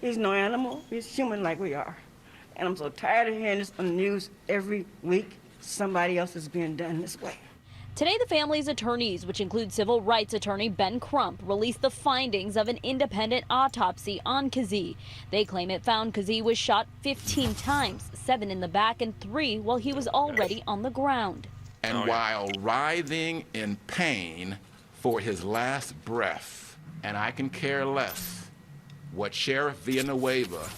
He's no animal. He's human like we are. And I'm so tired of hearing this on the news every week. Somebody else is being done this way. Today, the family's attorneys, which include civil rights attorney Ben Crump, released the findings of an independent autopsy on Kazee. They claim it found Kazee was shot 15 times, 7 in the back and 3 while he was already on the ground. And while writhing in pain for his last breath, and I can care less what Sheriff Villanueva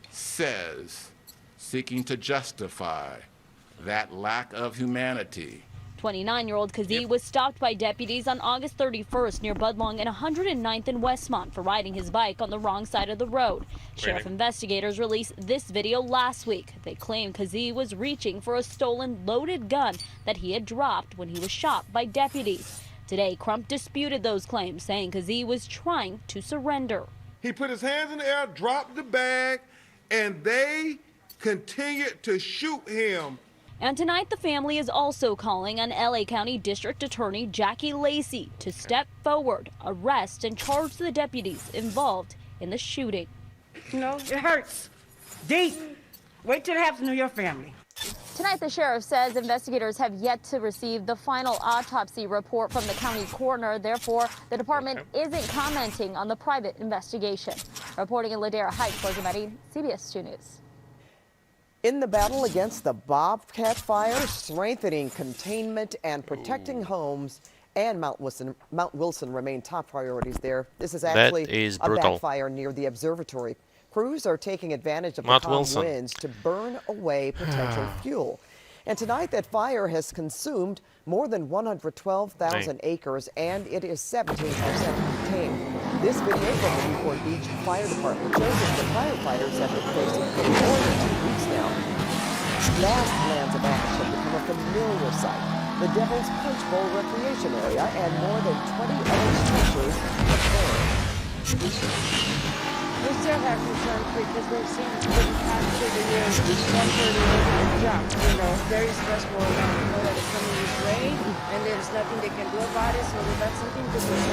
says, seeking to justify that lack of humanity. 29-year-old Kazee was stopped by deputies on August 31st near Budlong and 109th and Westmont for riding his bike on the wrong side of the road. Sheriff investigators released this video last week. They claim Kazee was reaching for a stolen loaded gun that he had dropped when he was shot by deputies. Today, Crump disputed those claims, saying Kazee was trying to surrender. He put his hands in the air, dropped the bag, and they continued to shoot him. And tonight, the family is also calling on LA County District Attorney Jackie Lacey to step forward, arrest, and charge the deputies involved in the shooting. You know, it hurts. Deep. Wait till it happens to your family. Tonight, the sheriff says investigators have yet to receive the final autopsy report from the county coroner. Therefore, the department isn't commenting on the private investigation. Reporting in Ladera Heights, CBS 2 News. In the battle against the Bobcat fire, strengthening containment and protecting homes and Mount Wilson remain top priorities there. This is actually a backfire near the observatory. Crews are taking advantage of the calm winds to burn away potential fuel. And tonight, that fire has consumed more than 112,000 acres, and it is 17% contained. This video from the Newport Beach Fire Department shows that the firefighters have been facing for more than 2 weeks now. Vast lands of ash have become a familiar sight. The Devil's Punch Bowl recreation area and more than 20 other structures have burned. We still have concerns because we've seen different times through the years temporary jump, you know, very stressful. We know that it's coming this way, and there's nothing they can do about it, so that's something to consider.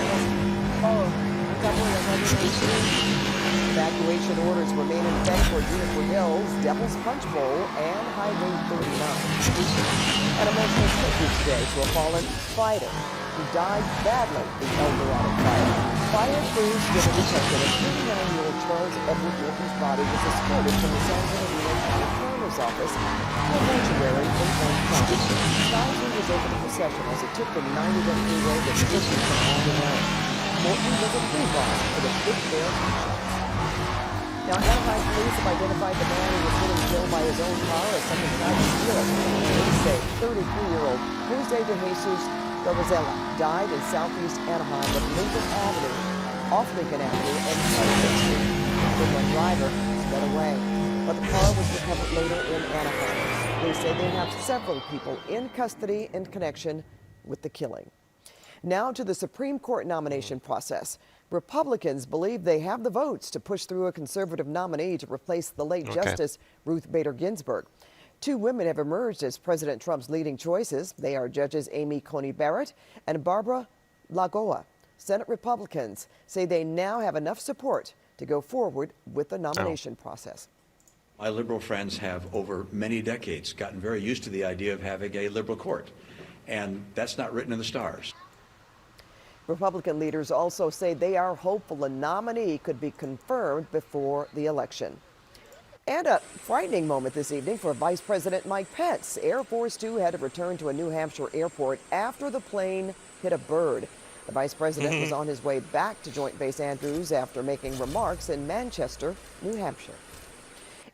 Evacuation orders remain in effect for Juniper Hills, Devil's Punch Bowl, and Highway 39. An emotional tribute today to a fallen fighter who died badly in El Dorado fire. Fire crews did a detective that 39-year-old Charles Edward Walker's body was escorted from the San Bernardino County Coroner's Office to a mortuary in Orange County. Tragedy was over the procession as it took the 90-minute freeway that distance from Alden Lane. Morton was a pre-boss for the Big Bear shots. Now, Anaheim police have identified the man who was hit and killed by his own car as someone tried to steal it. Police say 33-year-old Jose de Jesus Garrazella died in southeast Anaheim at Lincoln Avenue, off Lincoln Avenue and Sunset Street. The one driver sped away, but the car was recovered later in Anaheim. They say they have several people in custody in connection with the killing. Now to the Supreme Court nomination process. Republicans believe they have the votes to push through a conservative nominee to replace the late Justice Ruth Bader Ginsburg. 2 women have emerged as President Trump's leading choices. They are Judges Amy Coney Barrett and Barbara Lagoa. Senate Republicans say they now have enough support to go forward with the nomination process. My liberal friends have, over many decades, gotten very used to the idea of having a liberal court, and that's not written in the stars. Republican leaders also say they are hopeful a nominee could be confirmed before the election. And a frightening moment this evening for Vice President Mike Pence. Air Force Two had to return to a New Hampshire airport after the plane hit a bird. The vice president was on his way back to Joint Base Andrews after making remarks in Manchester, New Hampshire.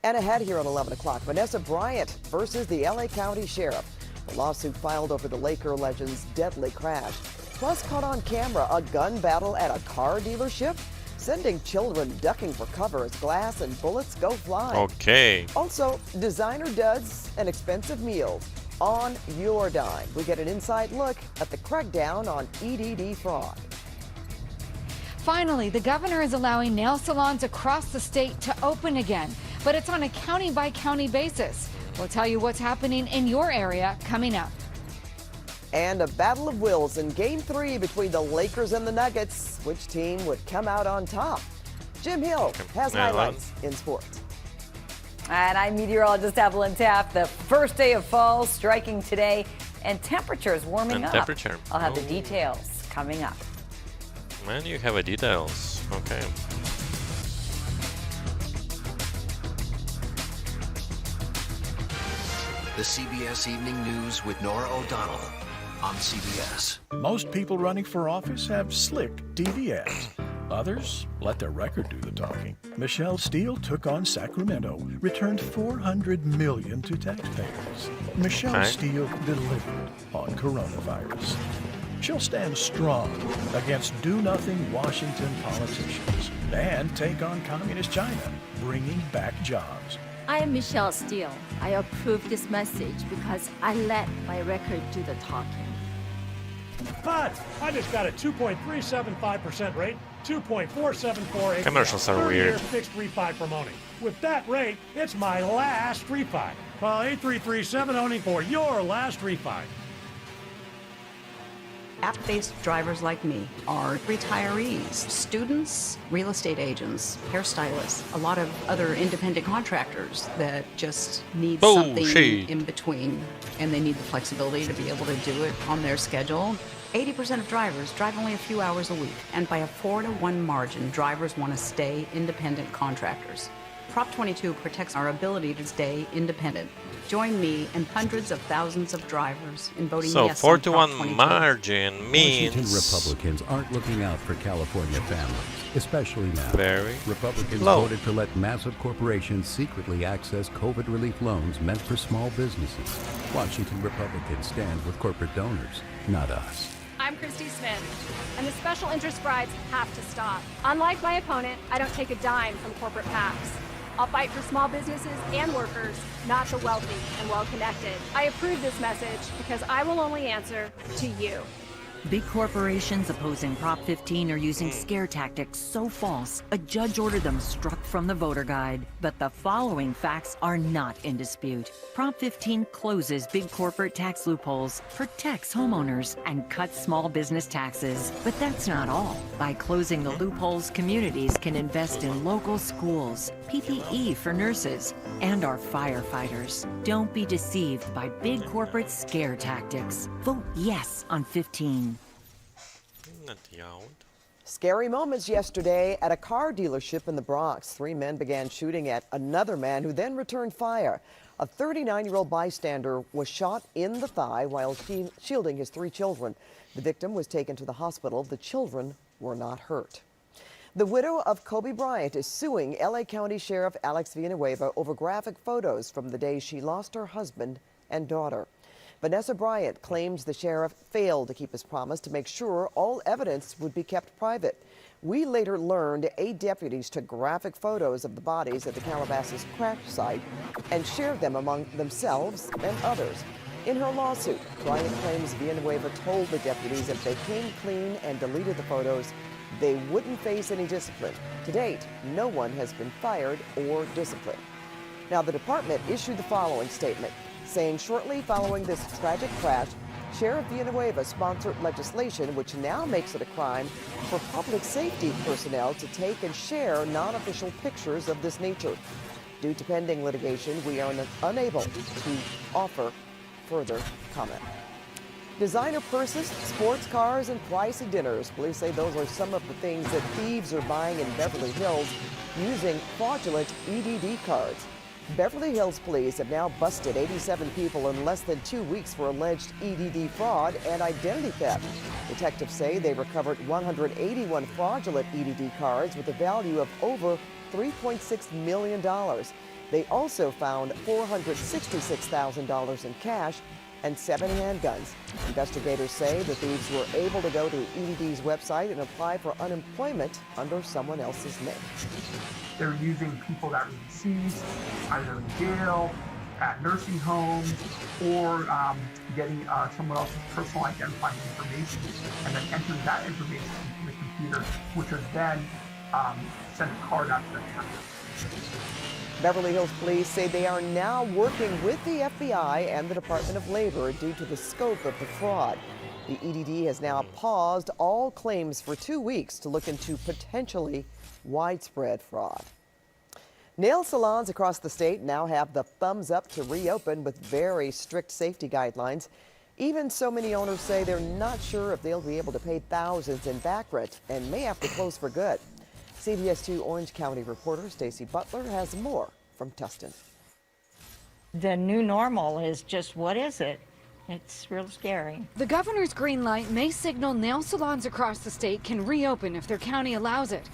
And ahead here at 11 o'clock, Vanessa Bryant versus the LA County Sheriff. The lawsuit filed over the Laker legend's deadly crash. Plus, caught on camera, a gun battle at a car dealership, sending children ducking for cover as glass and bullets go flying. Okay. Also, designer duds and expensive meals on your dime. We get an inside look at the crackdown on EDD fraud. Finally, the governor is allowing nail salons across the state to open again, but it's on a county-by-county basis. We'll tell you what's happening in your area coming up. And a battle of wills in Game 3 between the Lakers and the Nuggets. Which team would come out on top? Jim Hill has Yeah, highlights in sports. And I'm meteorologist Evelyn Taft. The first day of fall striking today, and temperatures warming up. I'll have the details coming up. Man, you have a details. Okay. The CBS Evening News with Norah O'Donnell on CBS. Most people running for office have slick TV ads. Others let their record do the talking. Michelle Steele took on Sacramento, returned $400 million to taxpayers. Michelle Steele delivered on coronavirus. She'll stand strong against do-nothing Washington politicians and take on communist China, bringing back jobs. I am Michelle Steele. I approve this message because I let my record do the talking. But I just got a 2.375% rate, 2.474 Commercials are 30-year weird. fixed refi from Oni. With that rate, it's my last refi. Call 833-7ONI for your last refi. App-based drivers like me are retirees, students, real estate agents, hairstylists, a lot of other independent contractors that just need something in between, and they need the flexibility to be able to do it on their schedule. 80% of drivers drive only a few hours a week, and by a 4-to-1 margin, drivers want to stay independent contractors. Prop 22 protects our ability to stay independent. Join me and hundreds of thousands of drivers in voting yes on Prop 22. 4-to-1 margin means Washington Republicans aren't looking out for California families, especially now. Republicans low. voted to let massive corporations secretly access COVID relief loans meant for small businesses. Washington Republicans stand with corporate donors, not us. I'm Christy Smith, and the special interest brides have to stop. Unlike my opponent, I don't take a dime from corporate PACs. I'll fight for small businesses and workers, not the wealthy and well-connected. I approve this message because I will only answer to you. Big corporations opposing Prop 15 are using scare tactics so false, a judge ordered them struck from the voter guide. But the following facts are not in dispute. Prop 15 closes big corporate tax loopholes, protects homeowners, and cuts small business taxes. But that's not all. By closing the loopholes, communities can invest in local schools, PPE for nurses, and our firefighters. Don't be deceived by big corporate scare tactics. Vote yes on 15. Scary moments yesterday at a car dealership in the Bronx. 3 men began shooting at another man who then returned fire. A 39-year-old bystander was shot in the thigh while shielding his 3 children. The victim was taken to the hospital. The children were not hurt. The widow of Kobe Bryant is suing LA County Sheriff Alex Villanueva over graphic photos from the day she lost her husband and daughter. Vanessa Bryant claims the sheriff failed to keep his promise to make sure all evidence would be kept private. We later learned 8 deputies took graphic photos of the bodies at the Calabasas crash site and shared them among themselves and others. In her lawsuit, Bryant claims Villanueva told the deputies if they came clean and deleted the photos, they wouldn't face any discipline. To date, no one has been fired or disciplined. Now, the department issued the following statement, saying shortly following this tragic crash, Sheriff Villanueva sponsored legislation which now makes it a crime for public safety personnel to take and share non-official pictures of this nature. Due to pending litigation, we are unable to offer further comment. Designer purses, sports cars, and pricey dinners. Police say those are some of the things that thieves are buying in Beverly Hills using fraudulent EDD cards. Beverly Hills police have now busted 87 people in less than 2 weeks for alleged EDD fraud and identity theft. Detectives say they recovered 181 fraudulent EDD cards with a value of over $3.6 million. They also found $466,000 in cash and 7 handguns. Investigators say the thieves were able to go to EDD's website and apply for unemployment under someone else's name. They're using people that were deceased, either in jail, at nursing homes, or getting someone else's personal identifying information, and then entering that information into the computer, which would then send a card out to the hacker. Beverly Hills police say they are now working with the FBI and the Department of Labor due to the scope of the fraud. The EDD has now paused all claims for 2 weeks to look into potentially widespread fraud. Nail salons across the state now have the thumbs up to reopen with very strict safety guidelines. Even so, many owners say they're not sure if they'll be able to pay thousands in back rent and may have to close for good. CBS 2 Orange County reporter Stacy Butler has more from Tustin. The new normal is just, what is it? It's real scary. The governor's green light may signal nail salons across the state can reopen if their county allows it.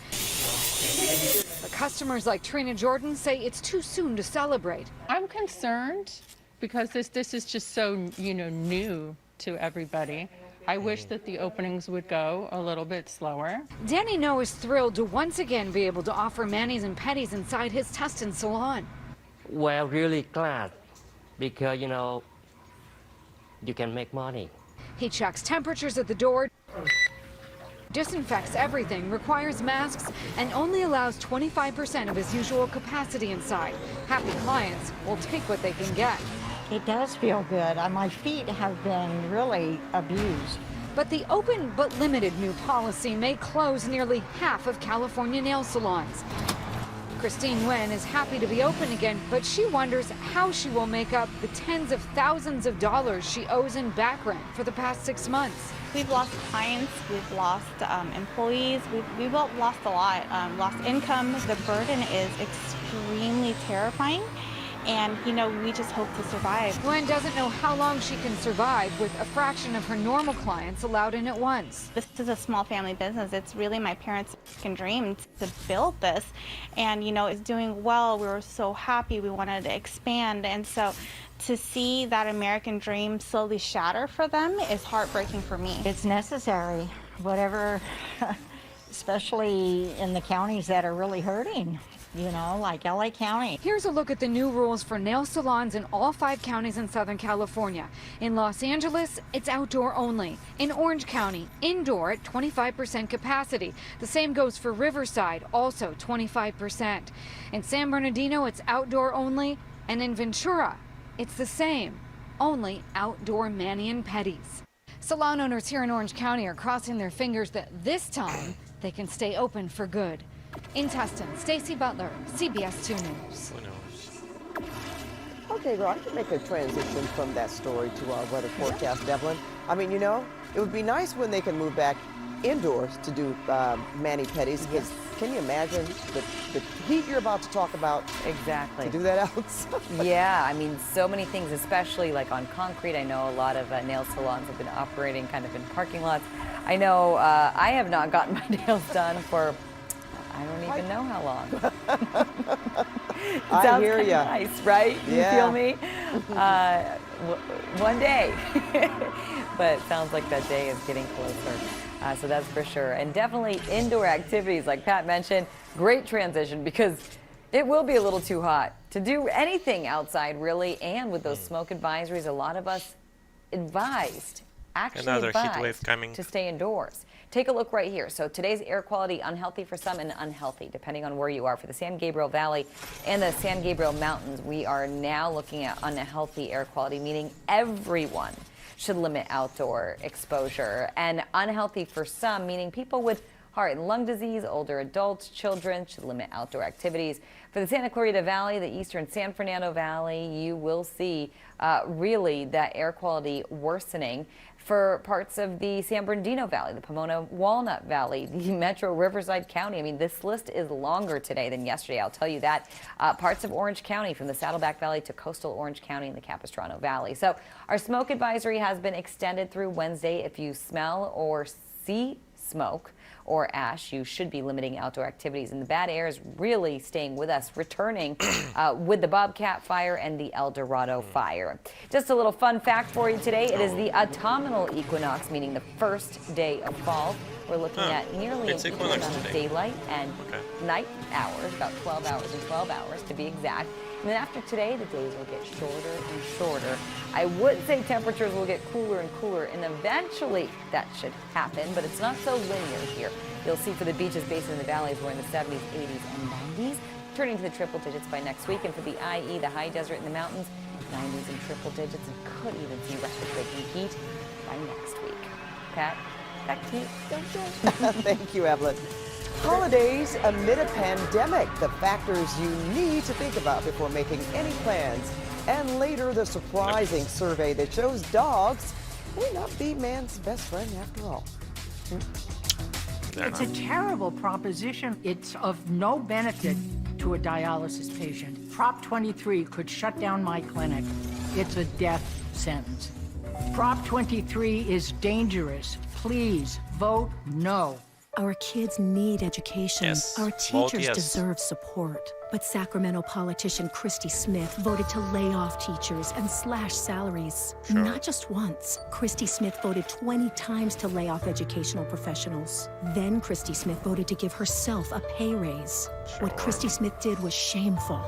But customers like Trina Jordan say it's too soon to celebrate. I'm concerned because this is just so, new to everybody. I wish that the openings would go a little bit slower. Danny No is thrilled to once again be able to offer manis and pedis inside his Tustin salon. Well, really glad because, you can make money. He checks temperatures at the door, disinfects everything, requires masks, and only allows 25% of his usual capacity inside. Happy clients will take what they can get. It does feel good. My feet have been really abused. But the open but limited new policy may close nearly half of California nail salons. Christine Nguyen is happy to be open again, but she wonders how she will make up the tens of thousands of dollars she owes in back rent for the past 6 months. We've lost clients, we've lost employees, we've lost a lot, lost income. The burden is extremely terrifying. And, we just hope to survive. Gwen doesn't know how long she can survive with a fraction of her normal clients allowed in at once. This is a small family business. It's really my parents' dream to build this. And, it's doing well. We were so happy. We wanted to expand. And so to see that American dream slowly shatter for them is heartbreaking for me. It's necessary, whatever, especially in the counties that are really hurting. Like LA County. Here's a look at the new rules for nail salons in all 5 counties in Southern California. In Los Angeles, it's outdoor only. In Orange County, indoor at 25% capacity. The same goes for Riverside, also 25%. In San Bernardino, it's outdoor only. And in Ventura, it's the same, only outdoor mani and pedis. Salon owners here in Orange County are crossing their fingers that this time they can stay open for good. In Tustin, Stacy Butler, CBS 2 News. Okay, girl, I can make a transition from that story to our weather forecast, Devlin. I mean, it would be nice when they can move back indoors to do mani-pedis. Because can you imagine the heat you're about to talk about? Exactly. To do that outside. Yeah, so many things, especially like on concrete. I know a lot of nail salons have been operating kind of in parking lots. I know I have not gotten my nails done for I don't even know how long. I hear you. Nice, right? Yeah. You feel me? One day. But it sounds like that day is getting closer. So that's for sure. And definitely indoor activities, like Pat mentioned, great transition because it will be a little too hot to do anything outside, really. And with those smoke advisories, a lot of us actually advised to stay indoors. Take a look right here. So today's air quality, unhealthy for some and unhealthy, depending on where you are. For the San Gabriel Valley and the San Gabriel Mountains, we are now looking at unhealthy air quality, meaning everyone should limit outdoor exposure. And unhealthy for some, meaning people with heart and lung disease, older adults, children should limit outdoor activities. For the Santa Clarita Valley, the eastern San Fernando Valley, you will see really that air quality worsening. For parts of the San Bernardino Valley, the Pomona Walnut Valley, the Metro Riverside County. This list is longer today than yesterday, I'll tell you that. Parts of Orange County, from the Saddleback Valley to coastal Orange County and the Capistrano Valley. So our smoke advisory has been extended through Wednesday. If you smell or see smoke or ash, you should be limiting outdoor activities. And the bad air is really staying with us, returning with the Bobcat fire and the El Dorado fire. Just a little fun fact for you today. It is the autumnal equinox, meaning the first day of fall. We're looking at nearly an equal amount of daylight and night hours, about 12 hours and 12 hours to be exact. And then after today, the days will get shorter and shorter. I would say temperatures will get cooler and cooler, and eventually that should happen, but it's not so linear here. You'll see for the beaches, basins, and the valleys, we're in the 70s, 80s, and 90s, turning to the triple digits by next week. And for the IE, the high desert and the mountains, 90s and triple digits, and could even see record-breaking heat by next week. Pat, back to you. Thank you, Evelyn. Holidays amid a pandemic, the factors you need to think about before making any plans. And later, the surprising survey that shows dogs may not be man's best friend after all. It's a terrible proposition. It's of no benefit to a dialysis patient. Prop 23 could shut down my clinic. It's a death sentence. Prop 23 is dangerous. Please vote no. Our kids need education. Yes. Our teachers Yes. deserve support. But Sacramento politician Christy Smith voted to lay off teachers and slash salaries. Sure. Not just once. Christy Smith voted 20 times to lay off educational professionals. Then Christy Smith voted to give herself a pay raise. What Christy Smith did was shameful.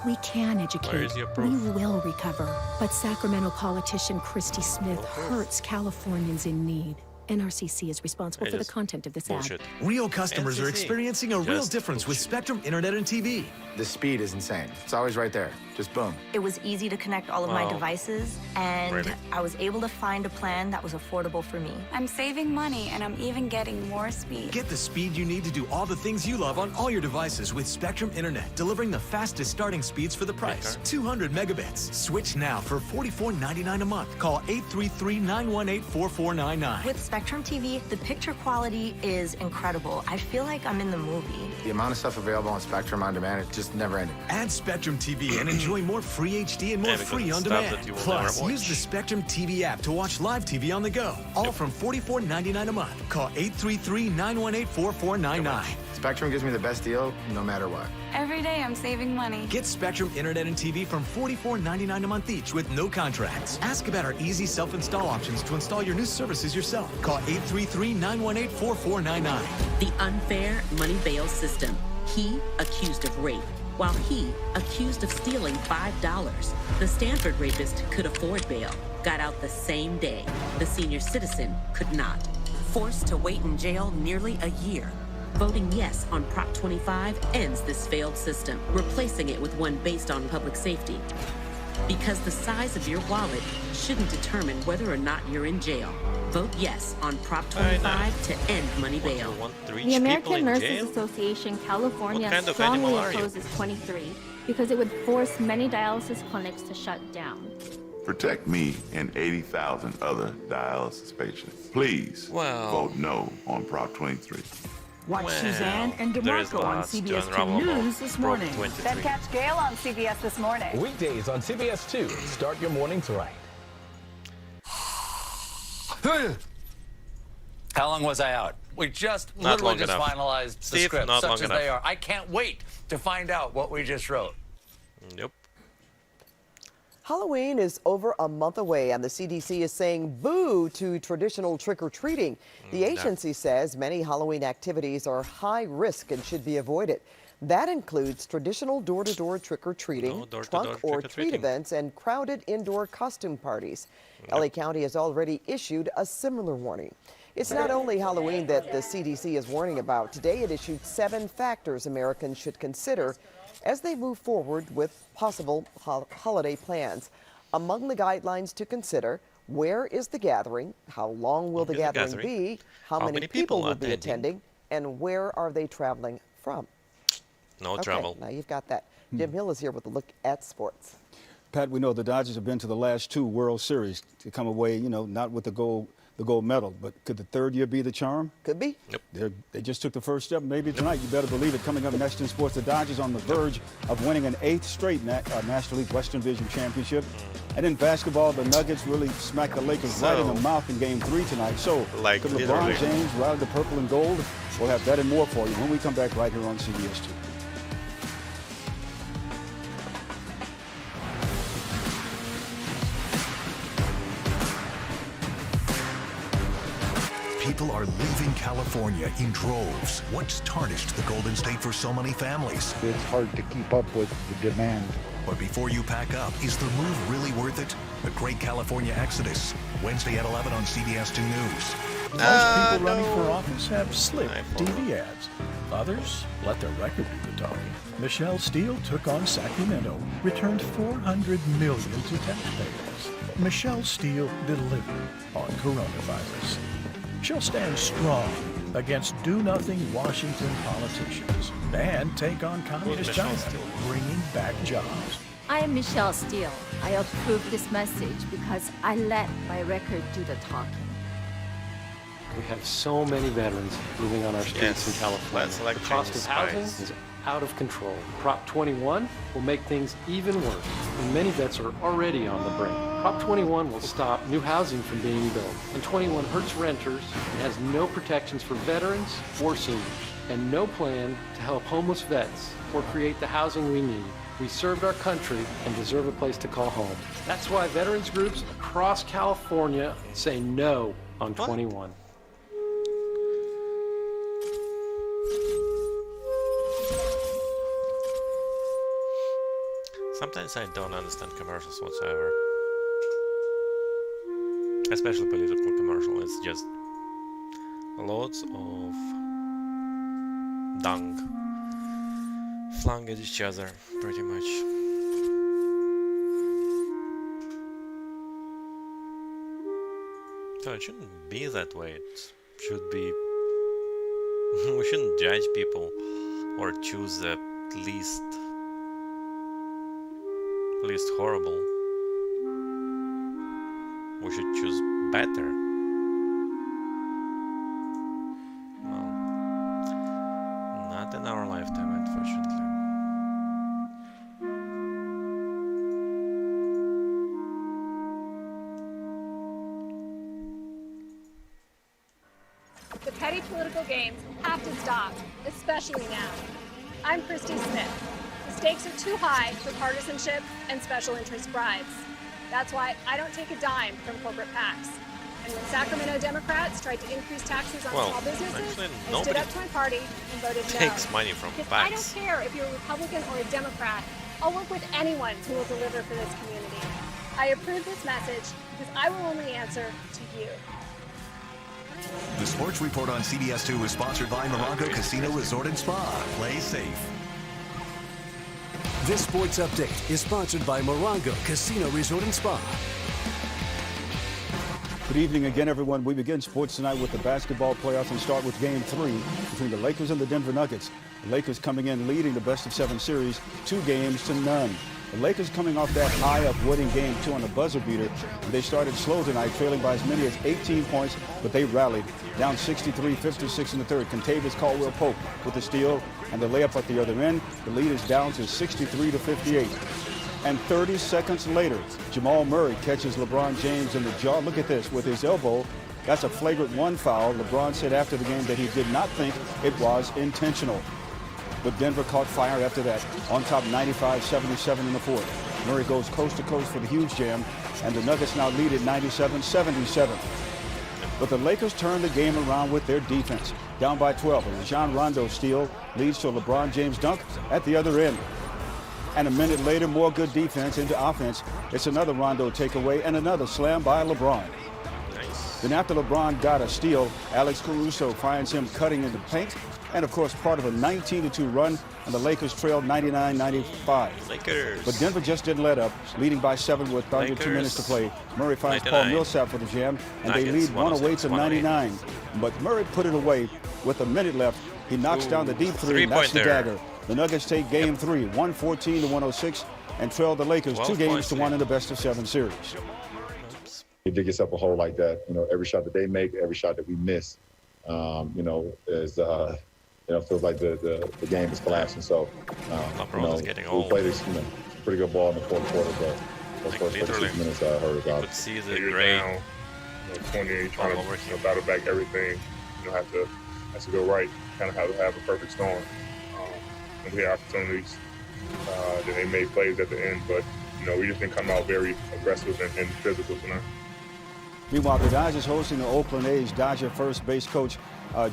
We can educate. Where is your proof? We will recover. But Sacramento politician Christy Smith hurts Californians in need. NRCC is responsible for the content of this ad. Real customers are experiencing a real difference with Spectrum Internet and TV. The speed is insane. It's always right there. Just boom. It was easy to connect all of my devices, and I was able to find a plan that was affordable for me. I'm saving money, and I'm even getting more speed. Get the speed you need to do all the things you love on all your devices with Spectrum Internet, delivering the fastest starting speeds for the price. 200 megabits. Switch now for $44.99 a month. Call 833-918-4499. With Spectrum TV, the picture quality is incredible. I feel like I'm in the movie. The amount of stuff available on Spectrum On Demand, it just never ended. Add Spectrum TV and enjoy more free HD and more free on demand. Plus, use the Spectrum TV app to watch live TV on the go. All from $44.99 a month. Call 833-918-4499. Spectrum gives me the best deal no matter what. Every day I'm saving money. Get Spectrum Internet and TV from $44.99 a month each with no contracts. Ask about our easy self-install options to install your new services yourself. Call 833-918-4499. The unfair money bail system. He accused of rape, while he accused of stealing $5. The Stanford rapist could afford bail, got out the same day. The senior citizen could not. Forced to wait in jail nearly a year. Voting yes on Prop 25 ends this failed system, replacing it with one based on public safety. Because the size of your wallet shouldn't determine whether or not you're in jail. Vote yes on Prop 25 to end money bail. The American Nurses Association California strongly opposes 23 because it would force many dialysis clinics to shut down. Protect me and 80,000 other dialysis patients. Please vote no on Prop 23. Watch Suzanne and DeMarco on CBS 2 News this morning. Then catch Gail on CBS This Morning. Weekdays on CBS 2. Start your mornings right. How long was I out? We just literally just finalized the script, such as they are. I can't wait to find out what we just wrote. Nope. Halloween is over a month away, and the CDC is saying boo to traditional trick-or-treating. The agency says many Halloween activities are high risk and should be avoided. That includes traditional door-to-door trick-or-treating, trunk or treat events, and crowded indoor costume parties. LA County has already issued a similar warning. It's not only Halloween that the CDC is warning about. Today it issued 7 factors Americans should consider as they move forward with possible holiday plans. Among the guidelines to consider, where is the gathering? How long will the gathering be? How many people will be attending? And where are they traveling from? No travel. Now you've got that. Jim Hill is here with a look at sports. Pat, we know the Dodgers have been to the last 2 World Series to come away, not with the gold medal, but could the third year be the charm? Could be. Yep. They just took the first step. Maybe tonight. You better believe it. Coming up next in sports, the Dodgers on the verge of winning an 8th straight National League Western Division Championship. And in basketball, the Nuggets really smacked the Lakers right in the mouth in Game 3 tonight. So could LeBron James ride the purple and gold? We'll have that and more for you when we come back right here on CBS 2. People are leaving California in droves. What's tarnished the Golden State for so many families? It's hard to keep up with the demand. But before you pack up, is the move really worth it? The Great California Exodus, Wednesday at 11 on CBS 2 News. Most people running for office have slick TV ads. Others let their record do the talking. Michelle Steele took on Sacramento, returned $400 million to taxpayers. Michelle Steele delivered on coronavirus. She'll stand strong against do-nothing Washington politicians and take on communist China, bringing back jobs. I am Michelle Steele. I approve this message because I let my record do the talking. We have so many veterans living on our streets in California. The cost of housing is out of control. Prop 21 will make things even worse, and many vets are already on the brink. Prop 21 will stop new housing from being built, and 21 hurts renters and has no protections for veterans or seniors, and no plan to help homeless vets or create the housing we need. We served our country and deserve a place to call home. That's why veterans groups across California say no on 21. Sometimes I don't understand commercials whatsoever. Especially political commercial. It's just loads of dung flung at each other, pretty much. So it shouldn't be that way. It should be... we shouldn't judge people or choose the least horrible. We should choose better. Well, not in our lifetime, unfortunately. The petty political games have to stop, especially now. I'm Christy Smith. The stakes are too high for partisanship and special interest bribes. That's why I don't take a dime from corporate PACs. And when Sacramento Democrats tried to increase taxes on small businesses, I stood up to my party and voted no. Takes money from Because PACs. I don't care if you're a Republican or a Democrat. I'll work with anyone who will deliver for this community. I approve this message because I will only answer to you. The Sports Report on CBS 2 is sponsored by Morongo Casino Resort and Spa. Play safe. This sports update is sponsored by Morongo Casino Resort and Spa. Good evening again, everyone. We begin sports tonight with the basketball playoffs and start with Game 3 between the Lakers and the Denver Nuggets. The Lakers coming in leading the best-of-7 series 2-0. The Lakers coming off that high of winning Game 2 on the buzzer beater. They started slow tonight, trailing by as many as 18 points, but they rallied. Down 63-56 in the third. Contavious Caldwell-Pope with the steal and the layup at the other end. The lead is down to 63-58. And 30 seconds later, Jamal Murray catches LeBron James in the jaw. Look at this, with his elbow. That's a flagrant 1 foul. LeBron said after the game that he did not think it was intentional. But Denver caught fire after that, on top 95-77 in the fourth. Murray goes coast to coast for the huge jam, and the Nuggets now lead at 97-77. But the Lakers turn the game around with their defense. Down by 12, and Rajon Rondo steal leads to a LeBron James dunk at the other end. And a minute later, more good defense into offense. It's another Rondo takeaway and another slam by LeBron. Nice. Then after LeBron got a steal, Alex Caruso finds him cutting into paint. And, of course, part of a 19-2 run, and the Lakers trailed 99-95. Lakers. But Denver just didn't let up, leading by 7 with under 2 minutes to play. Murray finds 99. Paul Millsap for the jam, and Nuggets, they lead 108 to 99. But Murray put it away with a minute left. He knocks down the deep three, and that's the dagger. The Nuggets take Game 3, 114-106, and trail the Lakers 2 games to 1 in the best-of-7 series. You dig yourself a hole like that. You know, every shot that they make, every shot that we miss, feels like the game is collapsing. So, we played this, pretty good ball in the fourth quarter, but those first 36 minutes hurt us out. You could see the great down, 20, trying to battle back everything. Have to go right. Kind of have a perfect storm. And we had opportunities. Then they made plays at the end, but we just didn't come out very aggressive and physical tonight. Meanwhile, the Dodgers hosting the Oakland A's. Dodger first base coach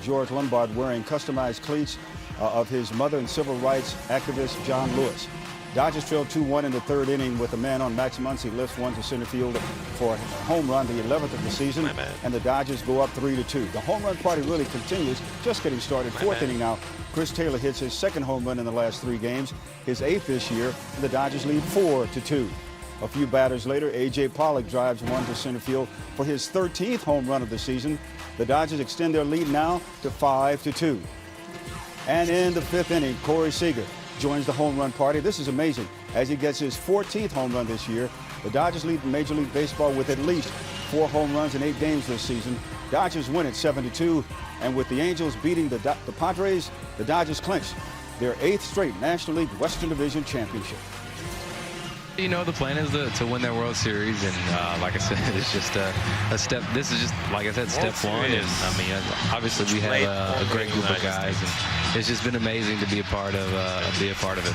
George Lombard wearing customized cleats of his mother and civil rights activist John Lewis. Dodgers trailed 2-1 in the third inning with a man on. Max Muncy lifts one to center field for a home run, the 11th of the season, and the Dodgers go up 3-2. The home run party really continues, just getting started. Fourth inning now. Chris Taylor hits his second home run in the last 3 games, his 8th this year, and the Dodgers lead 4-2. A few batters later, A.J. Pollock drives one to center field for his 13th home run of the season, The Dodgers extend their lead now to 5-2. And in the 5th inning, Corey Seager joins the home run party. This is amazing. As he gets his 14th home run this year, the Dodgers lead Major League Baseball with at least 4 home runs in 8 games this season. Dodgers win at 7-2, and with the Angels beating the Padres, the Dodgers clinch their 8th straight National League Western Division championship. You know, the plan is to win that World Series, and like I said, it's just a step. This is just, like I said, step one. And I mean, obviously we have a great group of guys, and it's just been amazing to be a part of it.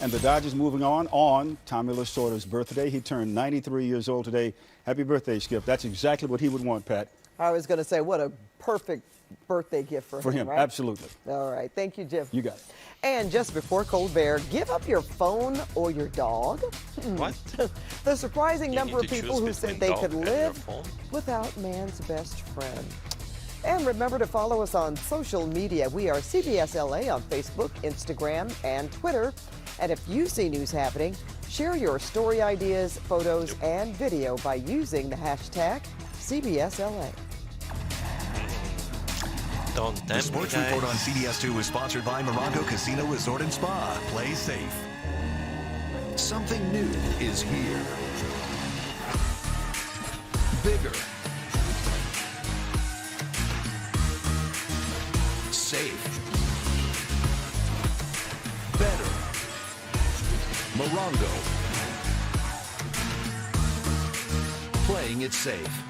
And the Dodgers moving on Tommy Lasorda's birthday. He turned 93 years old today. Happy birthday, Skip. That's exactly what he would want, Pat. I was going to say, what a perfect birthday gift for him, right? Absolutely. All right. Thank you, Jim. You got it. And just before Cold Bear, give up your phone or your dog? What? The surprising number of people who said they could live phone? without man's best friend. And remember to follow us on social media. We are CBS LA on Facebook, Instagram, and Twitter. And if you see news happening, share your story ideas, photos, and video by using the hashtag CBSLA. The Sports Report on CBS2 is sponsored by Morongo Casino Resort and Spa. Play safe. Something new is here. Bigger. Safe. Better. Morongo. Playing it safe.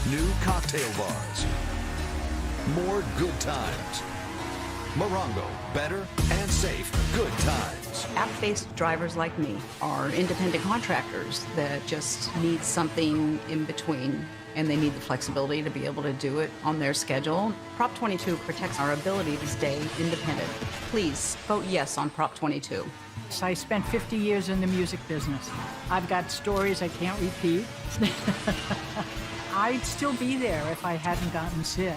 New cocktail bars. More good times. Morongo, better and safe good times. App-based drivers like me are independent contractors that just need something in between, and they need the flexibility to be able to do it on their schedule. Prop 22 protects our ability to stay independent. Please vote yes on Prop 22. I spent 50 years in the music business. I've got stories I can't repeat. I'd still be there if I hadn't gotten sick.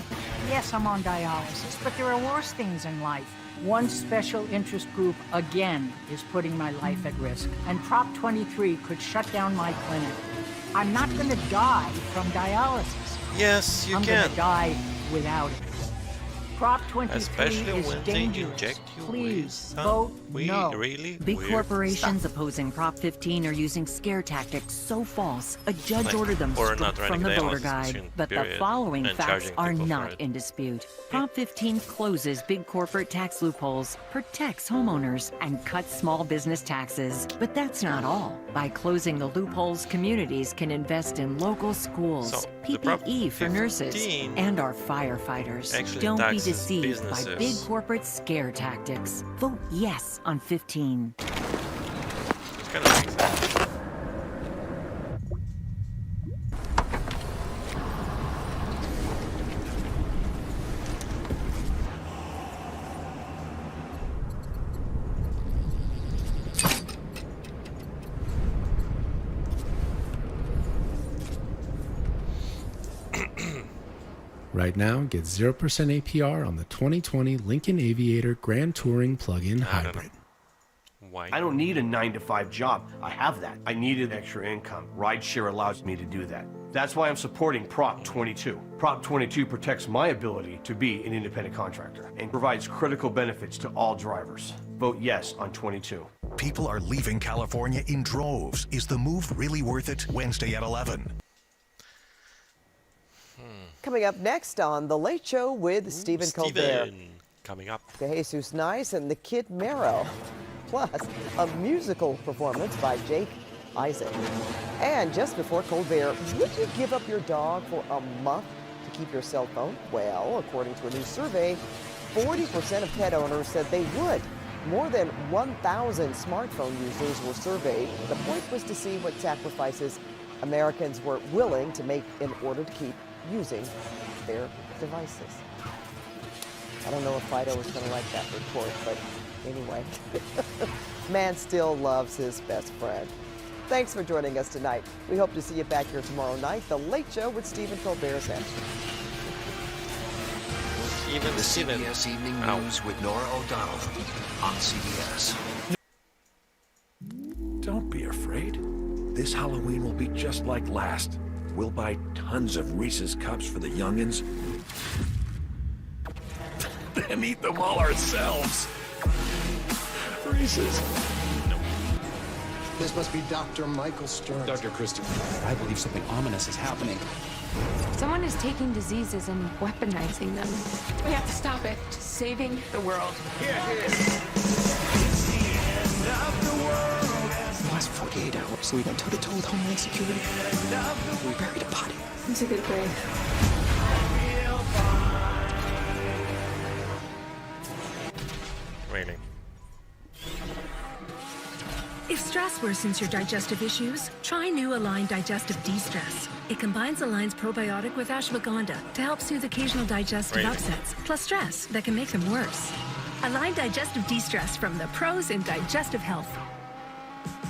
Yes, I'm on dialysis, but there are worse things in life. One special interest group, again, is putting my life at risk, and Prop 23 could shut down my clinic. I'm not going to die from dialysis. Yes, you I'm can. going to die without it. Prop 23 Especially is when they dangerous. inject you Please with some vote no. really Big weird corporations stuff. opposing Prop 15 are using scare tactics so false, a judge Like, ordered them or struck not from running the the voter analysis guide. machine, But the period, following and facts charging are people for not it. in dispute. Prop 15 closes big corporate tax loopholes, protects homeowners, and cuts small business taxes. But that's not all. By closing the loopholes, communities can invest in local schools, So, the Prop PPE for nurses, 15 and our firefighters. actually Don't be taxes deceived by businesses. big corporate scare tactics. Vote yes on 15. It kind of makes sense. Right now, get 0% APR on the 2020 Lincoln Aviator Grand Touring Plug-in Hybrid. Why? I don't need a 9-to-5 job. I have that. I needed extra income. Rideshare allows me to do that. That's why I'm supporting Prop 22. Prop 22 protects my ability to be an independent contractor and provides critical benefits to all drivers. Vote yes on 22. People are leaving California in droves. Is the move really worth it? Wednesday at 11. Coming up next on The Late Show with Stephen Colbert. Coming up. De Jesus Nice and the Kid Mero. Plus, a musical performance by Jake Isaac. And just before Colbert, would you give up your dog for a month to keep your cell phone? Well, according to a new survey, 40% of pet owners said they would. More than 1,000 smartphone users were surveyed. The point was to see what sacrifices Americans were willing to make in order to keep using their devices. I don't know if Fido was going to like that report, but anyway. Man still loves his best friend. Thanks for joining us tonight. We hope to see you back here tomorrow night. The Late Show with Stephen Colbert's next. The CBS Evening News with Nora O'Donnell on CBS. Don't be afraid. This Halloween will be just like last. we'll buy tons of Reese's Cups for the youngins, then eat them all ourselves. Reese's. This must be Dr. Michael Stern. Dr. Christopher, I believe something ominous is happening. Someone is taking diseases and weaponizing them. We have to stop it. Saving the world. Here. The last 48 hours, we went toe-to-toe with Homeland Security. We buried a body. It's a good grave. Raining. If stress worsens your digestive issues, try new Align Digestive De-Stress. It combines Align's probiotic with ashwagandha to help soothe occasional digestive upsets, plus stress that can make them worse. Align Digestive De-Stress from the pros in digestive health.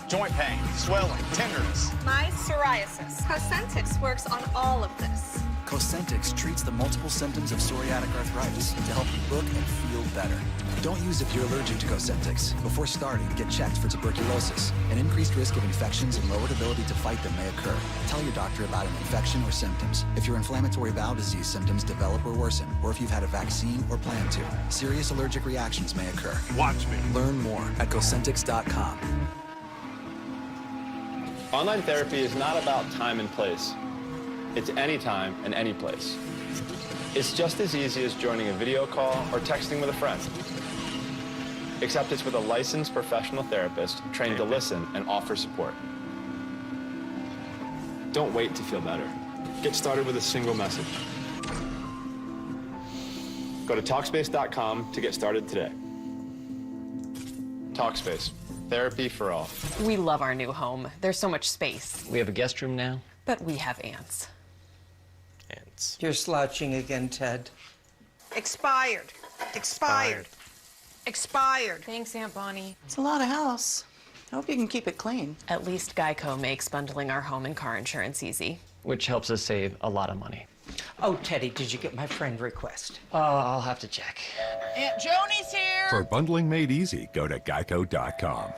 Joint pain, swelling, tenderness. My psoriasis. Cosentix works on all of this. Cosentix treats the multiple symptoms of psoriatic arthritis to help you look and feel better. Don't use if you're allergic to Cosentix. Before starting, get checked for tuberculosis. An increased risk of infections and lowered ability to fight them may occur. Tell your doctor about an infection or symptoms. If your inflammatory bowel disease symptoms develop or worsen, or if you've had a vaccine or plan to, serious allergic reactions may occur. Watch me. Learn more at Cosentix.com. Online therapy is not about time and place. It's any time and any place. It's just as easy as joining a video call or texting with a friend. Except it's with a licensed professional therapist trained to listen and offer support. Don't wait to feel better. Get started with a single message. Go to Talkspace.com to get started today. Talkspace, therapy for all. We love our new home. There's so much space. We have a guest room now. But we have ants. Ants. You're slouching again, Ted. Expired. Thanks, Aunt Bonnie. It's a lot of house. I hope you can keep it clean. At least Geico makes bundling our home and car insurance easy. Which helps us save a lot of money. Oh, Teddy, did you get my friend request? I'll have to check. Aunt Joni's here. For bundling made easy, go to geico.com.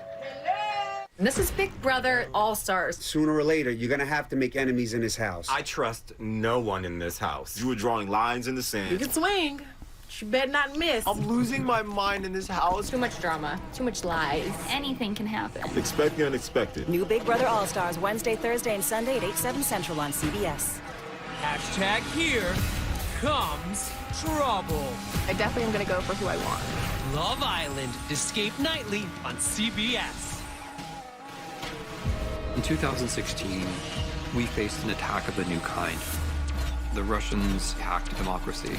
This is Big Brother All-Stars. Sooner or later, you're gonna have to make enemies in this house. I trust no one in this house. You were drawing lines in the sand. You can swing. You better not miss. I'm losing my mind in this house. Too much drama, too much lies. Anything can happen. Expect the unexpected. New Big Brother All-Stars, Wednesday, Thursday, and Sunday at 8, 7 Central on CBS. Hashtag here comes trouble. I definitely am gonna go for who I want. Love Island, Escape Nightly on CBS. In 2016, we faced an attack of a new kind. The Russians hacked democracy.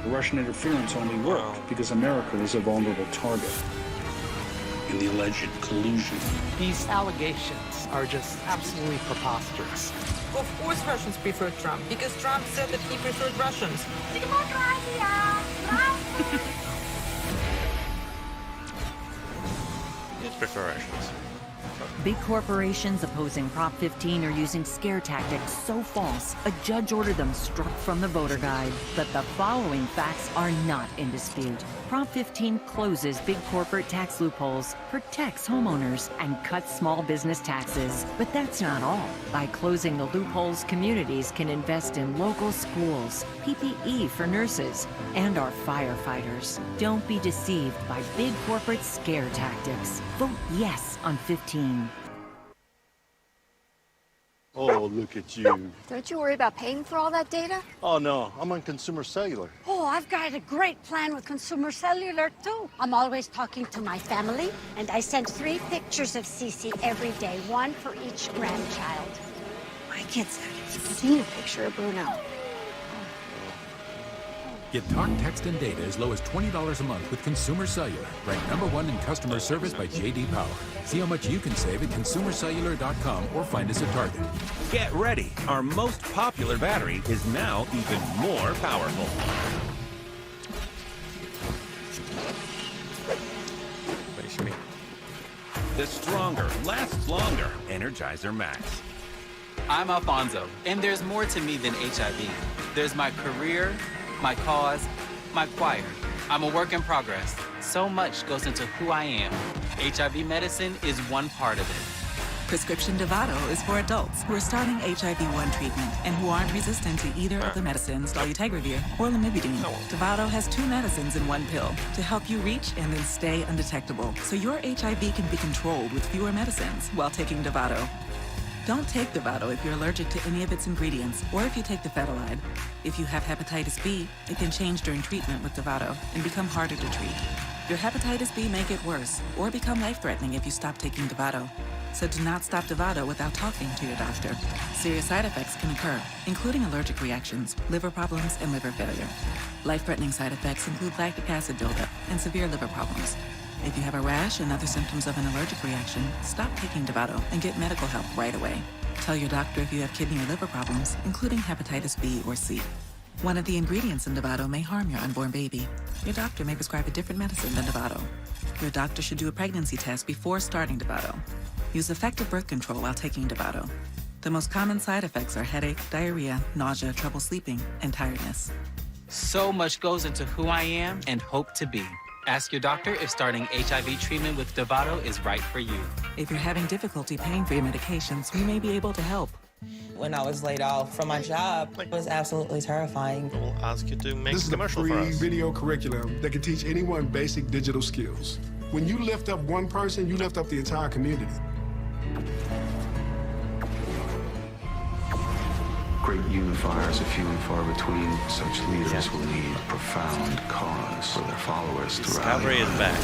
Russian interference only worked because America was a vulnerable target. In the alleged collusion. These allegations are just absolutely preposterous. Of course Russians prefer Trump, because Trump said that he preferred Russians. You'd prefer Russians. Big corporations opposing Prop 15 are using scare tactics so false, a judge ordered them struck from the voter guide. But the following facts are not in dispute. Prop 15 closes big corporate tax loopholes, protects homeowners, and cuts small business taxes. But that's not all. By closing the loopholes, communities can invest in local schools, PPE for nurses, and our firefighters. Don't be deceived by big corporate scare tactics. Vote yes on 15. Oh, look at you. Don't you worry about paying for all that data? Oh, no, I'm on Consumer Cellular. Oh, I've got a great plan with Consumer Cellular, too. I'm always talking to my family, and I send 3 pictures of Cece every day, 1 for each grandchild. My kids haven't seen a picture of Bruno. Get talk, text, and data as low as $20 a month with Consumer Cellular, ranked #1 in customer service by J.D. Power. See how much you can save at consumercellular.com or find us at Target. Get ready. Our most popular battery is now even more powerful. The stronger, lasts longer Energizer Max. I'm Alfonso, and there's more to me than HIV. There's my career, my cause, my choir. I'm a work in progress. So much goes into who I am. HIV medicine is one part of it. Prescription Dovato is for adults who are starting HIV-1 treatment and who aren't resistant to either of the medicines dolutegravir or lamivudine. Dovato has 2 medicines in 1 pill to help you reach and then stay undetectable, so your HIV can be controlled with fewer medicines while taking Dovato. Don't take Dovato if you're allergic to any of its ingredients or if you take the Fetolide. If you have hepatitis B, it can change during treatment with Dovato and become harder to treat. Your hepatitis B may get worse or become life-threatening if you stop taking Dovato. So do not stop Dovato without talking to your doctor. Serious side effects can occur, including allergic reactions, liver problems, and liver failure. Life-threatening side effects include lactic acid buildup and severe liver problems. If you have a rash and other symptoms of an allergic reaction, stop taking Dovato and get medical help right away. Tell your doctor if you have kidney or liver problems, including hepatitis B or C. One of the ingredients in Dovato may harm your unborn baby. Your doctor may prescribe a different medicine than Dovato. Your doctor should do a pregnancy test before starting Dovato. Use effective birth control while taking Dovato. The most common side effects are headache, diarrhea, nausea, trouble sleeping, and tiredness. So much goes into who I am and hope to be. Ask your doctor if starting HIV treatment with Dovato is right for you. If you're having difficulty paying for your medications, we may be able to help. When I was laid off from my job, it was absolutely terrifying. We'll ask you to make This a is a commercial for free us. video curriculum that can teach anyone basic digital skills. When you lift up one person, you lift up the entire community. Great unifiers are few and far between. Such leaders will need a profound cause for their followers to rally. Discovery is back.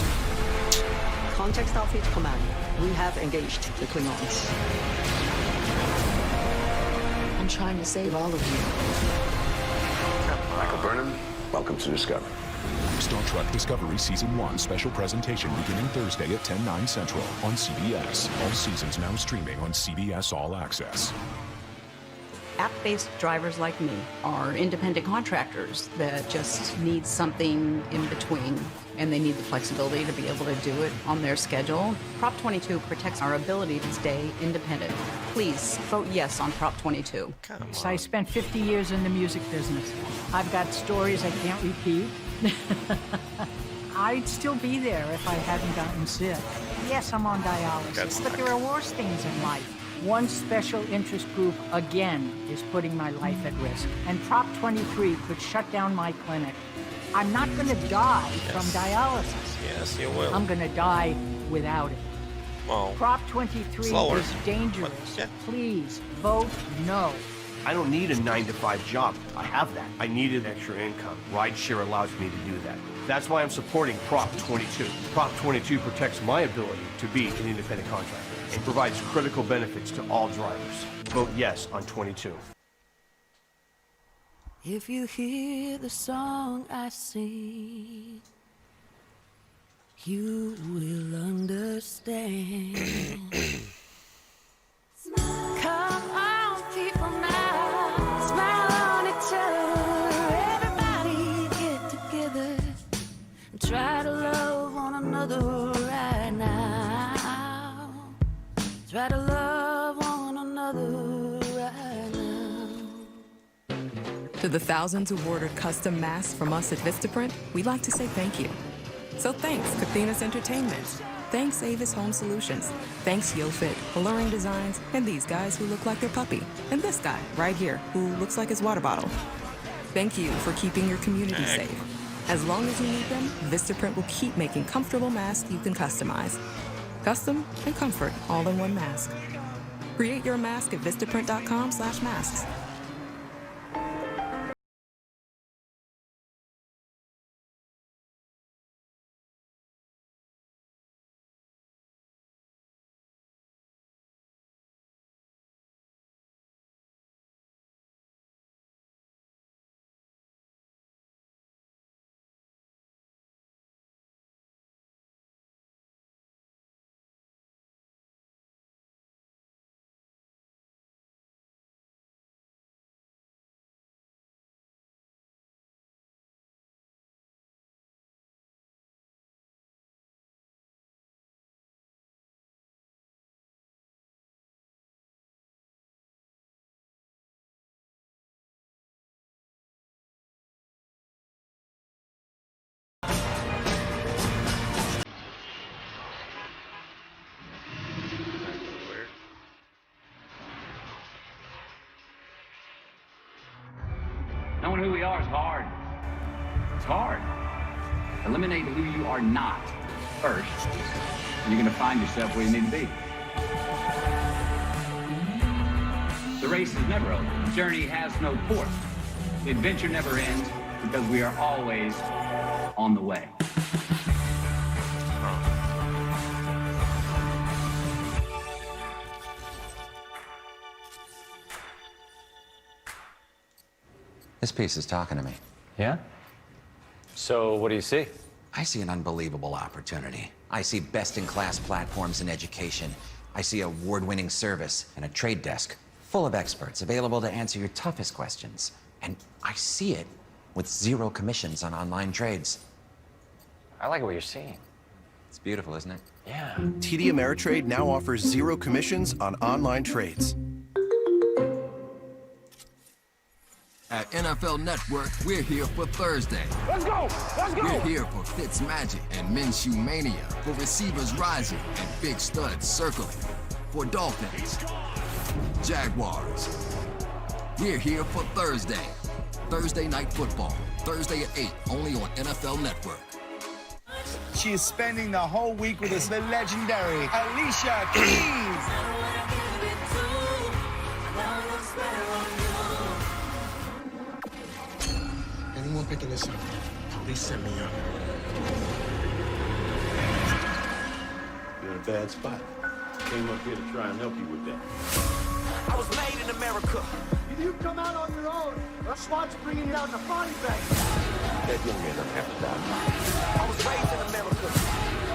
Context Outfit Command. We have engaged the Klingons. I'm trying to save all of you. Michael Burnham, welcome to Discovery. Star Trek Discovery Season 1 special presentation beginning Thursday at 10/9 Central on CBS. All seasons now streaming on CBS All Access. App-based drivers like me are independent contractors that just need something in between, and they need the flexibility to be able to do it on their schedule. Prop 22 protects our ability to stay independent. Please vote yes on Prop 22. I spent 50 years in the music business. I've got stories I can't repeat. I'd still be there if I hadn't gotten sick. Yes, I'm on dialysis, but there are worse things in life. One special interest group, again, is putting my life at risk. And Prop 23 could shut down my clinic. I'm not going to die from dialysis. Yes, you will. I'm going to die without it. Well, Prop 23 slower. is dangerous. Please vote no. I don't need a 9-to-5 job. I have that. I needed extra income. Rideshare allows me to do that. That's why I'm supporting Prop 22. Prop 22 protects my ability to be an independent contractor and provides critical benefits to all drivers. Vote yes on 22. If you hear the song I sing, you will understand. Come on, people now, smile on each other. Everybody get together and try to love one another right now. Try to love one another right now. To the thousands who ordered custom masks from us at Vistaprint, we'd like to say thank you. So thanks, Cathenas Entertainment. Thanks, Avis Home Solutions. Thanks, YoFit, Alluring Designs, and these guys who look like their puppy. And this guy, right here, who looks like his water bottle. Thank you for keeping your community safe. As long as you need them, Vistaprint will keep making comfortable masks you can customize. Custom and comfort all in one mask. Create your mask at Vistaprint.com/masks. Knowing who we are is hard. It's hard. Eliminate who you are not first, and you're going to find yourself where you need to be. The race is never over. The journey has no port. The adventure never ends because we are always on the way. This piece is talking to me. Yeah? So what do you see? I see an unbelievable opportunity. I see best-in-class platforms in education. I see award-winning service and a trade desk full of experts available to answer your toughest questions. And I see it with 0 commissions on online trades. I like what you're seeing. It's beautiful, isn't it? Yeah. TD Ameritrade now offers 0 commissions on online trades. At NFL Network, we're here for Thursday. Let's go! Let's go! We're here for Fitzmagic and Minshew Mania, for receivers rising and big studs circling, for Dolphins, Jaguars. We're here for Thursday. Thursday Night Football. Thursday at 8, only on NFL Network. She is spending the whole week with us, the legendary Alicia Keys. Anyone picking this up? Police sent me up. You're in a bad spot. Came up here to try and help you with that. I was made in America. Either you come out on your own, or SWAT's bringing you out in a body bag. That young man doesn't have to die. I was raised in America.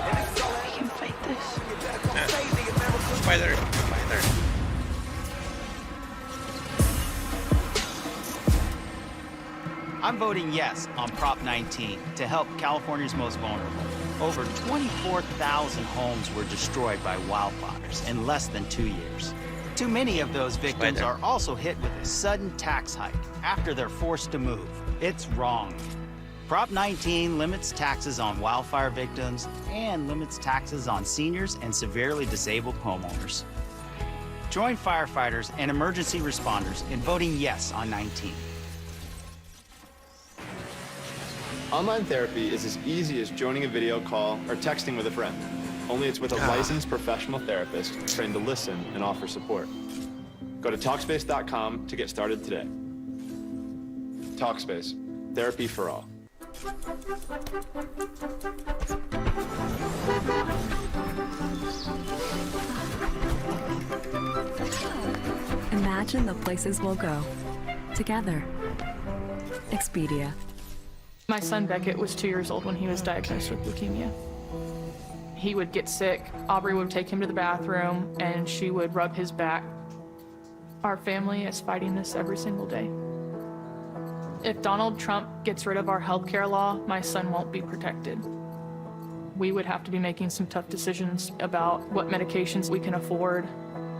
And this is all I can fight this. You better go crazy, America. Spider. I'm voting yes on Prop 19 to help California's most vulnerable. Over 24,000 homes were destroyed by wildfires in less than 2 years. Too many of those victims are also hit with a sudden tax hike after they're forced to move. It's wrong. Prop 19 limits taxes on wildfire victims and limits taxes on seniors and severely disabled homeowners. Join firefighters and emergency responders in voting yes on 19. Online therapy is as easy as joining a video call or texting with a friend. Only it's with a licensed professional therapist trained to listen and offer support. Go to Talkspace.com to get started today. Talkspace, therapy for all. Imagine the places we'll go together. Expedia. My son Beckett was 2 years old when he was diagnosed with leukemia. He would get sick, Aubrey would take him to the bathroom, and she would rub his back. Our family is fighting this every single day. If Donald Trump gets rid of our healthcare law, my son won't be protected. We would have to be making some tough decisions about what medications we can afford.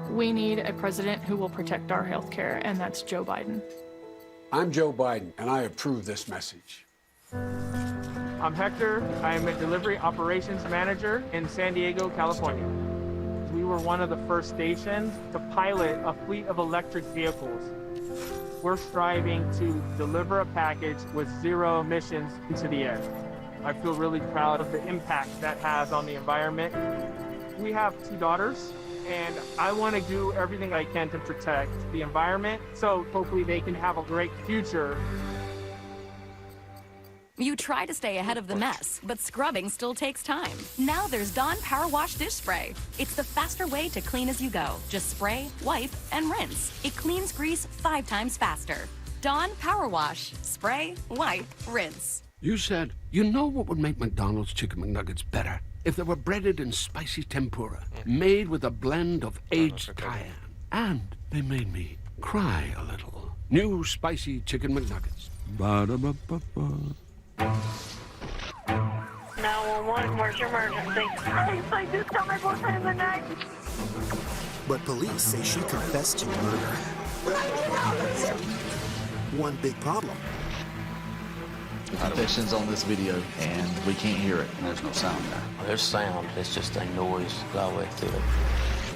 We need a president who will protect our healthcare, and that's Joe Biden. I'm Joe Biden, and I approve this message. I'm Hector. I am a delivery operations manager in San Diego, California. We were one of the first stations to pilot a fleet of electric vehicles. We're striving to deliver a package with 0 emissions into the air. I feel really proud of the impact that has on the environment. We have 2 daughters, and I want to do everything I can to protect the environment, so hopefully they can have a great future. You try to stay ahead of the mess, but scrubbing still takes time. Now there's Dawn Power Wash Dish Spray. It's the faster way to clean as you go. Just spray, wipe, and rinse. It cleans grease 5 times faster. Dawn Power Wash. Spray, wipe, rinse. You said, you know what would make McDonald's Chicken McNuggets better? If they were breaded in spicy tempura, made with a blend of aged cayenne. And they made me cry a little. New spicy Chicken McNuggets. Ba-da-ba-ba-ba. 911, where's your emergency? Please just tell my boyfriend in the night. But police say she confessed to murder. One big problem. The confession's on this video, and we can't hear it, and there's no sound there. There's sound, it's just a noise all the way through it.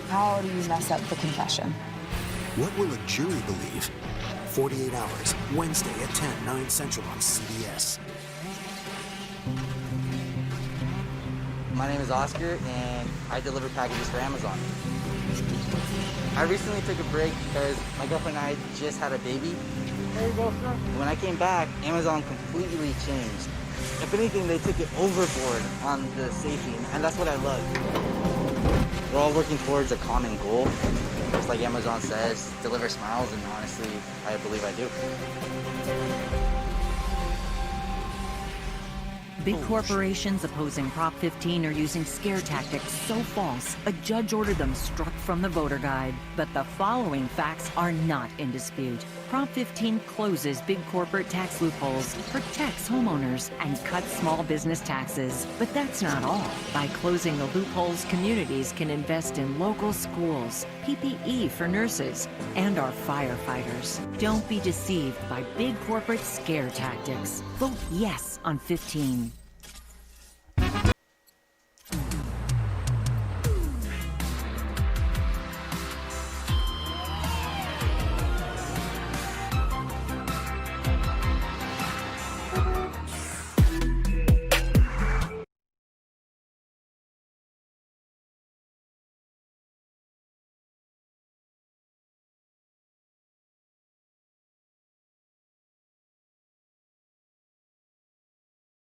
How do you mess up the confession? What will a jury believe? 48 Hours, Wednesday at 10, 9 Central on CBS. My name is Oscar, and I deliver packages for Amazon. I recently took a break because my girlfriend and I just had a baby. There you go, sir. When I came back, Amazon completely changed. If anything, they took it overboard on the safety, and that's what I love. We're all working towards a common goal. Just like Amazon says, deliver smiles, and honestly, I believe I do. Big corporations opposing Prop 15 are using scare tactics so false, a judge ordered them struck from the voter guide. But the following facts are not in dispute. Prop 15 closes big corporate tax loopholes, protects homeowners, and cuts small business taxes. But that's not all. By closing the loopholes, communities can invest in local schools, PPE for nurses, and our firefighters. Don't be deceived by big corporate scare tactics. Vote yes on 15.